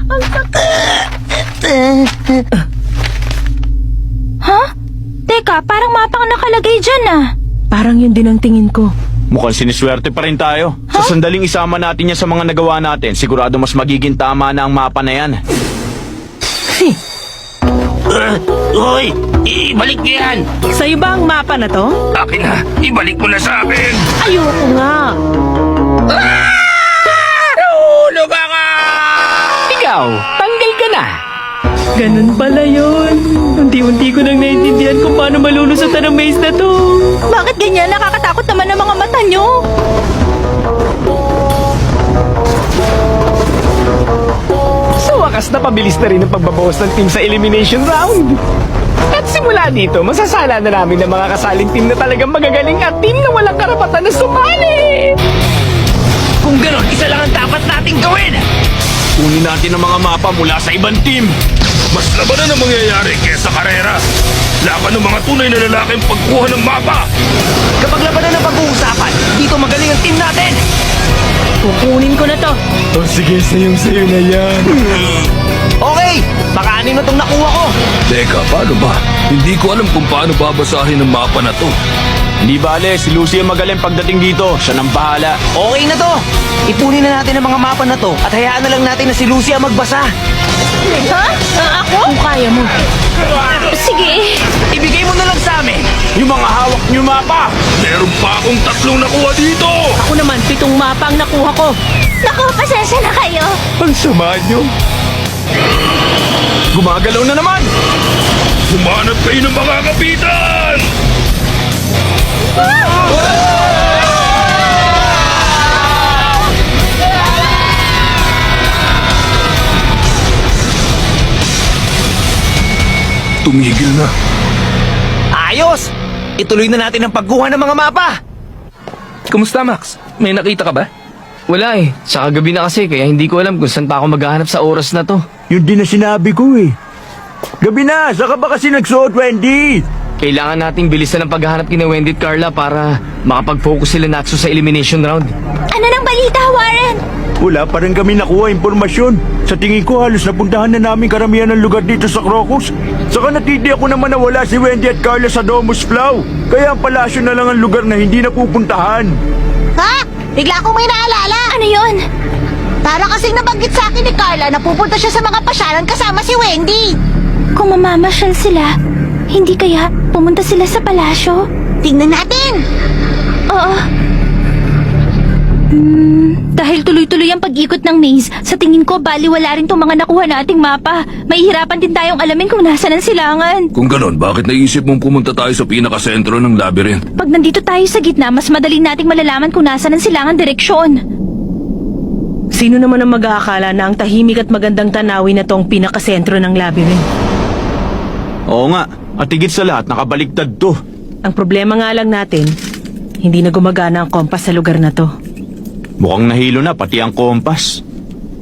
Ang sakit. Ha? Teka, parang mapang nakalagay dyan ah. Parang yun din ang tingin ko. Mukhang siniswerte pa rin tayo. Sa sandaling isama natin yan sa mga nagawa natin, sigurado mas magiging tama na ang mapa na yan. Hoy! Ibalik niyo yan! Sa'yo ba ang mapa na to? Akin na! Ibalik mo na sa akin! Ayoko nga. Nahulog ako! Ikaw, tanggal ka na. Ganun pala yun. Unti-unti ko nang naiintindihan kung paano malulusutan ang maze na to. Bakit ganyan? Nakakatakot naman ang mga mata nyo. Sa wakas na pabilis na rin ang pagbabawas ng team sa elimination round. At simula dito, masasala na namin ng mga kasaling team na talagang magagaling at team na walang karapatan na sumali. Kung gano'n, isa lang ang dapat nating gawin! Kunin natin ang mga mapa mula sa ibang team. Mas labanan ang mangyayari kesa karera. Laban ng mga tunay na lalaking pagkuha ng mapa. Kapag labanan ang pag-uusapan, dito magaling ang team natin. Kukunin ko na to. Oh, sige, sayo na yan. Okay, baka anim na itong nakuha ko. Teka, paano ba? Hindi ko alam kung paano babasahin ang mapa na to. Hindi bale, si Lucy ang magaling pagdating dito. Siya nang bahala. Okay na to. Ipunin na natin ang mga mapa na to at hayaan na lang natin na si Lucy ang magbasa. Ha? Ako? Kung kaya mo. Sige. Ibigay mo na lang sa amin. Yung mga hawak niyo mapa! Meron pa akong 3 nakuha dito! Ako naman, 7 mapa ang nakuha ko. Naku, pasensya na kayo. Ang sama nyo. Gumagalaw na naman! Humanap kayo ng mga kapitan! Tumigil na. Ayos! Ituloy na natin ang pagkuha ng mga mapa. Kumusta, Max? May nakita ka ba? Wala eh. Sa kagabi na kasi kaya hindi ko alam kung saan pa ako maghahanap sa oras na to. Yun din na sinabi ko eh. Gabi na, saka ba kasi nagsuot, Wendy? Kailangan nating bilisan ang paghahanap kina Wendy at Carla para makapag-focus sila Natsu sa elimination round. Ano nang balita, Warren? Wala pa rin kami nakuha impormasyon. Sa tingin ko halos napuntahan na namin karamihan ng lugar dito sa Crocus. Saka natidi ako naman na wala si Wendy at Carla sa Domus Flow. Kaya ang palasyo na lang ang lugar na hindi napupuntahan. Ha? Bigla akong may naalala. Ano yon? Para kasing nabanggit sa akin ni Carla na pupunta siya sa mga pasyalan kasama si Wendy. Kung mamamasyal sila, hindi kaya pumunta sila sa palasyo? Tingnan natin. Oo. Dahil tuloy-tuloy ang pag-ikot ng maze, sa tingin ko baliwala rin tong mga nakuha nating mapa. Mahihirapan din tayong alamin kung nasaan ang silangan. Kung ganon, bakit naisip mong pumunta tayo sa pinakasentro ng labyrinth? Pag nandito tayo sa gitna, mas madali nating malalaman kung nasaan ang silangan direksyon. Sino naman ang mag-aakala na ang tahimik at magandang tanawin na tong pinakasentro ng labyrinth? Oo nga, at higit sa lahat, nakabaligtad to. Ang problema nga lang natin, hindi na gumagana ang kompas sa lugar na to. Mukhang nahilo na pati ang kompas.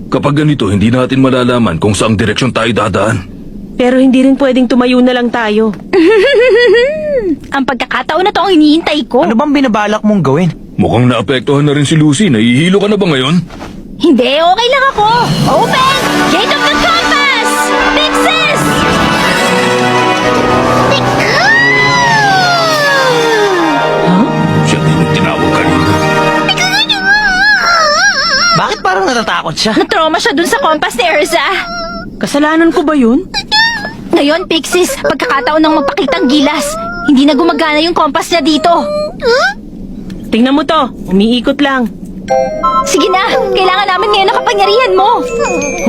Kapag ganito, hindi natin malalaman kung saang direksyon tayo dadaan. Pero hindi rin pwedeng tumayo na lang tayo. Ang pagkakataon na to ang iniintay ko. Ano bang binabalak mong gawin? Mukhang naapektuhan na rin si Lucy. Nahihilo ka na ba ngayon? Hindi, okay lang ako. Open! Gate of the Compass! Fixes! Siya din yung tinawag kanina. Bakit parang natatakot siya? Natrauma siya dun sa compass ni Erza. Kasalanan ko ba yun? Ngayon, Pixies, pagkakataon ng magpakitang gilas. Hindi na gumagana yung compass niya dito. Tingnan mo to, umiikot lang. Sige na, kailangan namin ngayon ang kapangyarihan mo.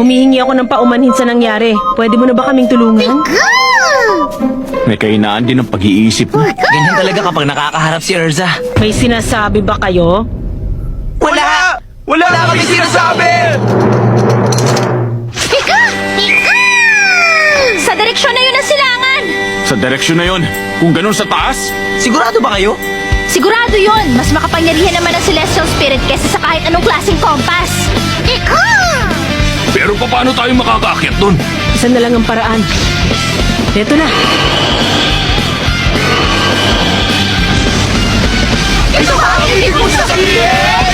Humihingi ako ng paumanhin sa nangyari. Pwede mo na ba kaming tulungan? May kahinaan din ang pag-iisip mo. Ganyan talaga kapag nakakaharap si Erza. May sinasabi ba kayo? Wala! Wala kami sinasabi! Sa direksyon na yun ang silangan. Sa direksyon na yon, kung ganun sa taas, Sigurado ba kayo? Sigurado yun, mas makapangyarihan naman ang Celestial Spirit kesa sa kahit anong klaseng compass. Pero paano tayo makakaakyat doon? Isa na lang ang paraan. Eto na. Ito ba ang ibig mong sabihin?